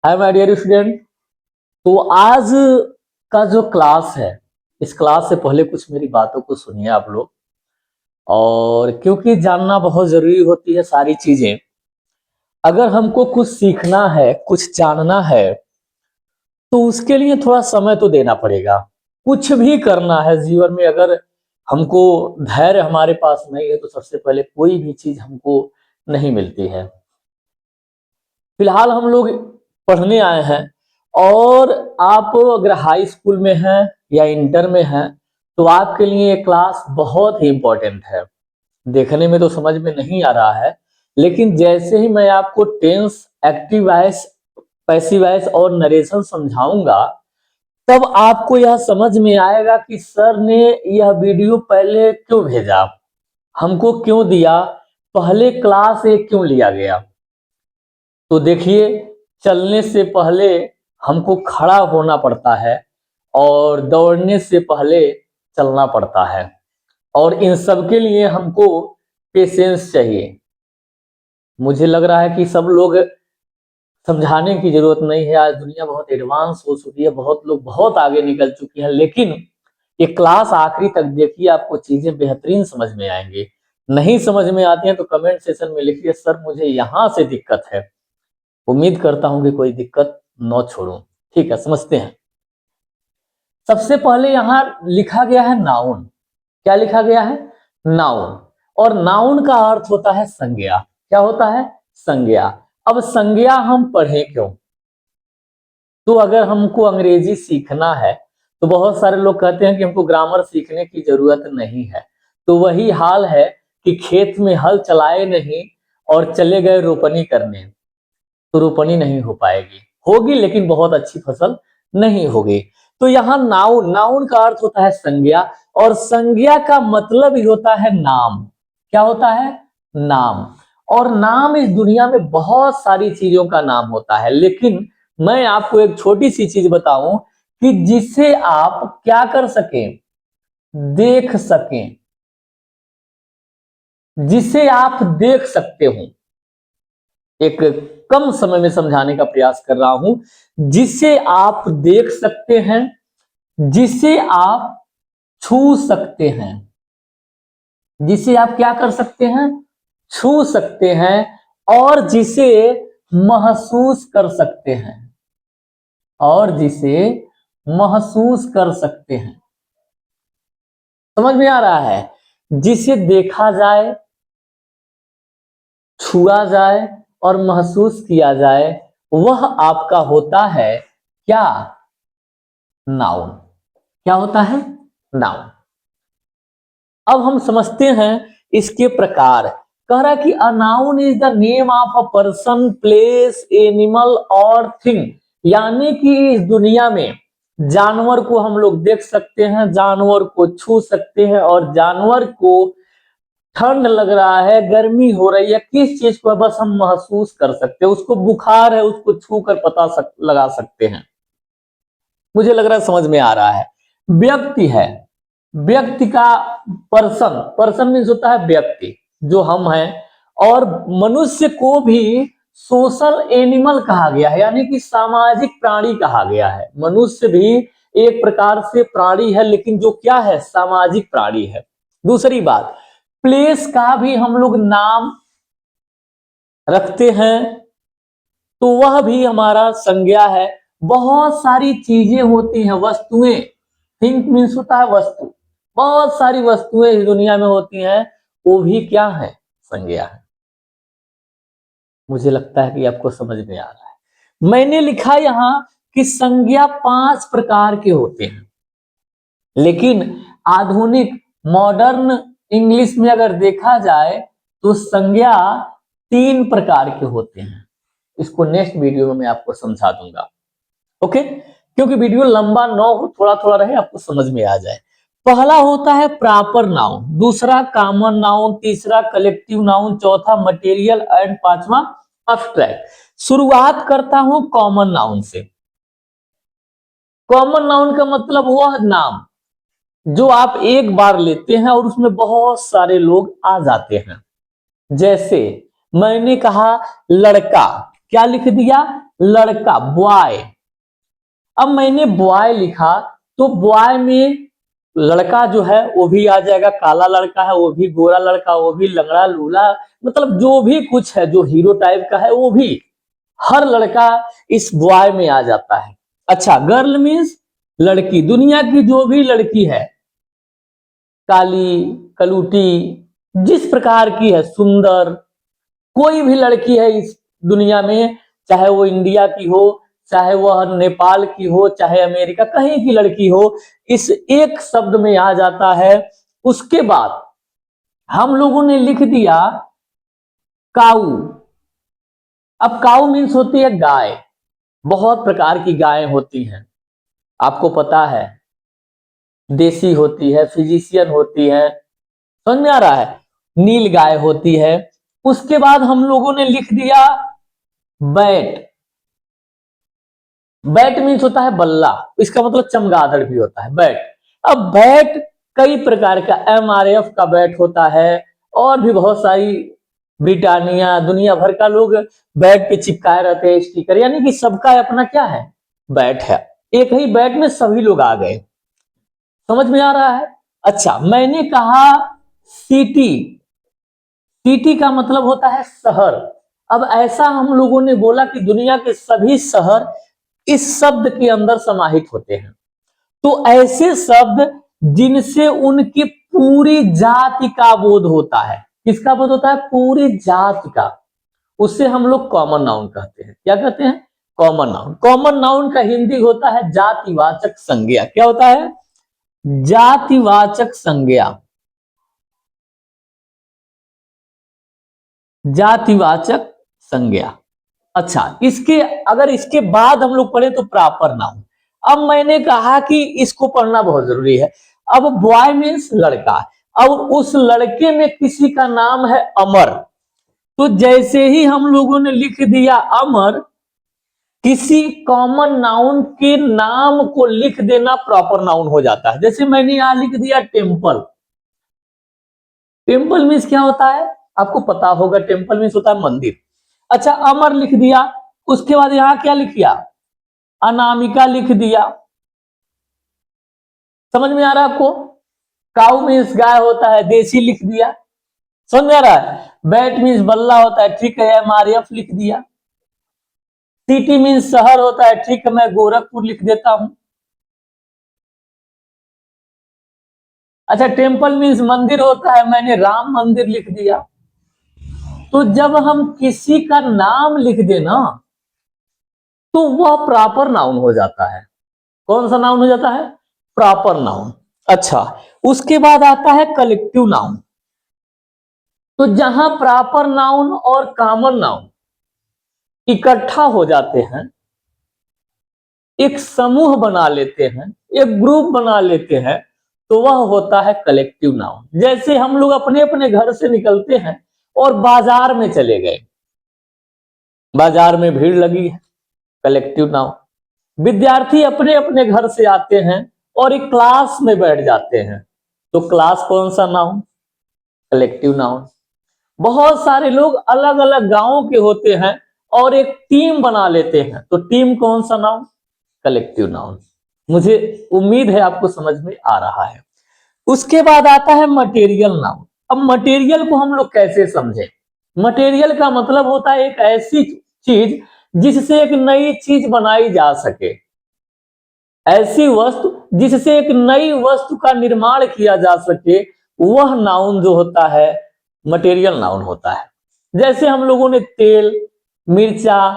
Hi my dear student. तो आज का जो क्लास है, इस क्लास से पहले कुछ मेरी बातों को सुनिए आप लोग, और क्योंकि जानना बहुत जरूरी होती है सारी चीजें। अगर हमको कुछ सीखना है, कुछ जानना है, तो उसके लिए थोड़ा समय तो देना पड़ेगा। कुछ भी करना है जीवन में, अगर हमको धैर्य हमारे पास नहीं है तो सबसे पहले कोई भी चीज हमको नहीं मिलती है। फिलहाल हम लोग पढ़ने आए हैं, और आप अगर हाई स्कूल में हैं या इंटर में हैं तो आपके लिए ये क्लास बहुत ही इम्पोर्टेंट है। देखने में तो समझ में नहीं आ रहा है, लेकिन जैसे ही मैं आपको tense, active voice, passive voice और नरेशन समझाऊंगा, तब आपको यह समझ में आएगा कि सर ने यह वीडियो पहले क्यों भेजा, हमको क्यों दिया, पहले क्लास एक क्यों लिया गया। तो देखिए, चलने से पहले हमको खड़ा होना पड़ता है और दौड़ने से पहले चलना पड़ता है, और इन सब के लिए हमको पेशेंस चाहिए। मुझे लग रहा है कि सब लोग समझाने की जरूरत नहीं है। आज दुनिया बहुत एडवांस हो चुकी है, बहुत लोग बहुत आगे निकल चुके हैं, लेकिन ये क्लास आखिरी तक देखिए, आपको चीजें बेहतरीन समझ में आएंगी। नहीं समझ में आती हैं तो कमेंट सेशन में लिखिए सर मुझे यहाँ से दिक्कत है। उम्मीद करता हूं कि कोई दिक्कत न छोड़ूं। ठीक है, समझते हैं। सबसे पहले यहां लिखा गया है नाउन। क्या लिखा गया है? नाउन। और नाउन का अर्थ होता है संज्ञा। क्या होता है? संज्ञा। अब संज्ञा हम पढ़े क्यों? तो अगर हमको अंग्रेजी सीखना है तो बहुत सारे लोग कहते हैं कि हमको ग्रामर सीखने की जरूरत नहीं है। तो वही हाल है कि खेत में हल चलाए नहीं और चले गए रोपनी करने, तो रोपनी नहीं हो पाएगी, होगी लेकिन बहुत अच्छी फसल नहीं होगी। तो यहाँ नाउन, नाउन का अर्थ होता है संज्ञा, और संज्ञा का मतलब ही होता है नाम। क्या होता है? नाम। और नाम इस दुनिया में बहुत सारी चीजों का नाम होता है, लेकिन मैं आपको एक छोटी सी चीज बताऊं कि जिसे आप क्या कर सकें, देख सकें, जिसे आप देख सकते हो। एक कम समय में समझाने का प्रयास कर रहा हूं। जिसे आप देख सकते हैं, जिसे आप छू सकते हैं, जिसे आप क्या कर सकते हैं? छू सकते हैं, और जिसे महसूस कर सकते हैं, और जिसे महसूस कर सकते हैं। समझ में आ रहा है? जिसे देखा जाए, छुआ जाए और महसूस किया जाए, वह आपका होता है क्या? नाउन। क्या होता है? नाउन। अब हम समझते हैं इसके प्रकार। कह रहा है कि a noun is the name of a person, place, animal और थिंग। यानी कि इस दुनिया में जानवर को हम लोग देख सकते हैं, जानवर को छू सकते हैं, और जानवर को ठंड लग रहा है, गर्मी हो रही है, किस चीज को बस हम महसूस कर सकते हैं। उसको बुखार है, उसको छू कर लगा सकते हैं। मुझे लग रहा है समझ में आ रहा है। व्यक्ति है, व्यक्ति का पर्सन, पर्सन मीन्स होता है व्यक्ति, जो हम हैं। और मनुष्य को भी सोशल एनिमल कहा गया है, यानी कि सामाजिक प्राणी कहा गया है। मनुष्य भी एक प्रकार से प्राणी है, लेकिन जो क्या है? सामाजिक प्राणी है। दूसरी बात, प्लेस का भी हम लोग नाम रखते हैं, तो वह भी हमारा संज्ञा है। बहुत सारी चीजें होती हैं, वस्तुएं, थिंक मीन्स होता है वस्तु। बहुत सारी वस्तुएं इस दुनिया में होती हैं, वो भी क्या है? संज्ञा है। मुझे लगता है कि आपको समझ में आ रहा है। मैंने लिखा यहां कि संज्ञा 5 प्रकार के होते हैं, लेकिन आधुनिक मॉडर्न इंग्लिश में अगर देखा जाए तो संज्ञा 3 प्रकार के होते हैं। इसको नेक्स्ट वीडियो में मैं आपको समझा दूंगा। ओके, क्योंकि वीडियो लंबा न हो, थोड़ा थोड़ा रहे, आपको समझ में आ जाए। पहला होता है प्रॉपर नाउन, दूसरा कॉमन नाउन, तीसरा कलेक्टिव नाउन, चौथा मटेरियल एंड पांचवा अब्स्ट्रैक्ट। शुरुआत करता हूं कॉमन नाउन से। कॉमन नाउन का मतलब वह नाम जो आप एक बार लेते हैं और उसमें बहुत सारे लोग आ जाते हैं। जैसे मैंने कहा लड़का, क्या लिख दिया? लड़का, बॉय। अब मैंने बॉय लिखा तो बॉय में लड़का जो है वो भी आ जाएगा, काला लड़का है, वो भी गोरा लड़का, वो भी लंगड़ा लूला, मतलब जो भी कुछ है, जो हीरो टाइप का है, वो भी हर लड़का इस बॉय में आ जाता है। अच्छा, गर्ल मीन्स लड़की, दुनिया की जो भी लड़की है, काली, कलूटी, जिस प्रकार की है, सुंदर, कोई भी लड़की है इस दुनिया में, चाहे वो इंडिया की हो, चाहे वह नेपाल की हो, चाहे अमेरिका, कहीं की लड़की हो, इस एक शब्द में आ जाता है। उसके बाद हम लोगों ने लिख दिया काऊ। अब काऊ मीन्स होती है गाय। बहुत प्रकार की गायें होती हैं, आपको पता है, देसी होती है, फिजिशियन होती है, समझ में आ रहा है, नील गाय होती है। उसके बाद हम लोगों ने लिख दिया बैट। बैट मीन्स होता है बल्ला, इसका मतलब चमगादड़ भी होता है बैट। अब बैट कई प्रकार का, MRF का बैट होता है, और भी बहुत सारी, ब्रिटानिया, दुनिया भर का लोग बैट पे चिपकाए रहते हैं स्टिकर, यानी कि सबका अपना क्या है, बैट है। एक ही बैट में सभी लोग आ गए, समझ में आ रहा है। अच्छा, मैंने कहा सिटी। सिटी का मतलब होता है शहर। अब ऐसा हम लोगों ने बोला कि दुनिया के सभी शहर इस शब्द के अंदर समाहित होते हैं। तो ऐसे शब्द जिनसे उनकी पूरी जाति का बोध होता है, किसका बोध होता है? पूरी जाति का, उससे हम लोग कॉमन नाउन कहते हैं। क्या कहते हैं? Common noun. कॉमन नाउन का हिंदी होता है जातिवाचक संज्ञा। क्या होता है? जातिवाचक संज्ञा। जातिवाचक संज्ञा। अच्छा, इसके अगर इसके बाद हम लोग पढ़े तो प्रॉपर नाउन। अब मैंने कहा कि इसको पढ़ना बहुत जरूरी है। अब बॉय मीन्स लड़का, और उस लड़के में किसी का नाम है अमर, तो जैसे ही हम लोगों ने लिख दिया अमर, किसी कॉमन नाउन के नाम को लिख देना प्रॉपर नाउन हो जाता है। जैसे मैंने यहां लिख दिया टेम्पल। टेम्पल मीन्स क्या होता है? आपको पता होगा, टेम्पल मीन्स होता है मंदिर। अच्छा, अमर लिख दिया, उसके बाद यहां क्या लिख दिया? अनामिका लिख दिया। समझ में आ रहा है आपको? काऊ मीन्स गाय होता है, देसी लिख दिया। समझ में आ रहा है? बैट मीन्स बल्ला होता है, ठीक है, MRF लिख दिया। सिटी मीन्स शहर होता है, ठीक है, मैं गोरखपुर लिख देता हूं। अच्छा, टेम्पल मीन्स मंदिर होता है, मैंने राम मंदिर लिख दिया। तो जब हम किसी का नाम लिख देना तो वह प्रॉपर नाउन हो जाता है। कौन सा नाउन हो जाता है? Proper noun. अच्छा, उसके बाद आता है कलेक्टिव नाउन। तो जहां प्रॉपर नाउन और कॉमन नाउन इकट्ठा हो जाते हैं, एक समूह बना लेते हैं, एक ग्रुप बना लेते हैं, तो वह होता है कलेक्टिव नाउन। जैसे हम लोग अपने अपने घर से निकलते हैं और बाजार में चले गए, बाजार में भीड़ लगी है, कलेक्टिव नाउन। विद्यार्थी अपने अपने घर से आते हैं और एक क्लास में बैठ जाते हैं, तो क्लास कौन सा नाउन? Collective noun. बहुत सारे लोग अलग अलग गांवों के होते हैं और एक टीम बना लेते हैं, तो टीम कौन सा नाउन? Collective noun. मुझे उम्मीद है आपको समझ में आ रहा है। उसके बाद आता है मटेरियल नाउन। अब मटेरियल को हम लोग कैसे समझे? मटेरियल का मतलब होता है एक ऐसी चीज जिससे एक नई चीज बनाई जा सके, ऐसी वस्तु जिससे एक नई वस्तु का निर्माण किया जा सके, वह नाउन जो होता है मटेरियल नाउन होता है। जैसे हम लोगों ने तेल, मिर्चा,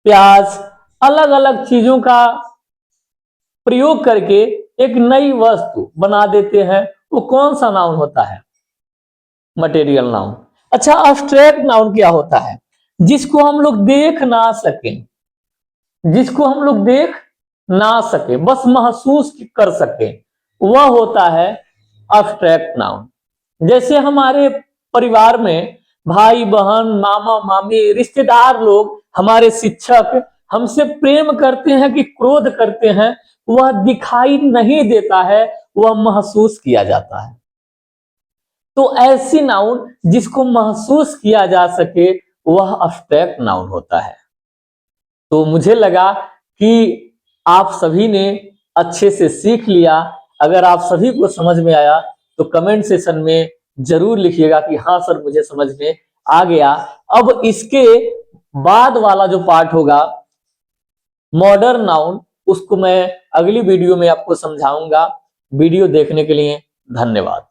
प्याज, अलग अलग चीजों का प्रयोग करके एक नई वस्तु बना देते हैं, वो कौन सा नाउन होता है? Material noun. अच्छा, अब्स्ट्रैक्ट नाउन क्या होता है? जिसको हम लोग देख ना सकें, जिसको हम लोग देख ना सके, बस महसूस कर सके, वह होता है अब्स्ट्रैक्ट नाउन। जैसे हमारे परिवार में भाई बहन, मामा मामी, रिश्तेदार लोग, हमारे शिक्षक हमसे प्रेम करते हैं कि क्रोध करते हैं, वह दिखाई नहीं देता है, वह महसूस किया जाता है। तो ऐसी नाउन जिसको महसूस किया जा सके, वह अब्स्ट्रैक्ट नाउन होता है। तो मुझे लगा कि आप सभी ने अच्छे से सीख लिया। अगर आप सभी को समझ में आया तो कमेंट सेशन में जरूर लिखिएगा कि हाँ सर मुझे समझ में आ गया। अब इसके बाद वाला जो पार्ट होगा मॉडर्न नाउन, उसको मैं अगली वीडियो में आपको समझाऊंगा। वीडियो देखने के लिए धन्यवाद।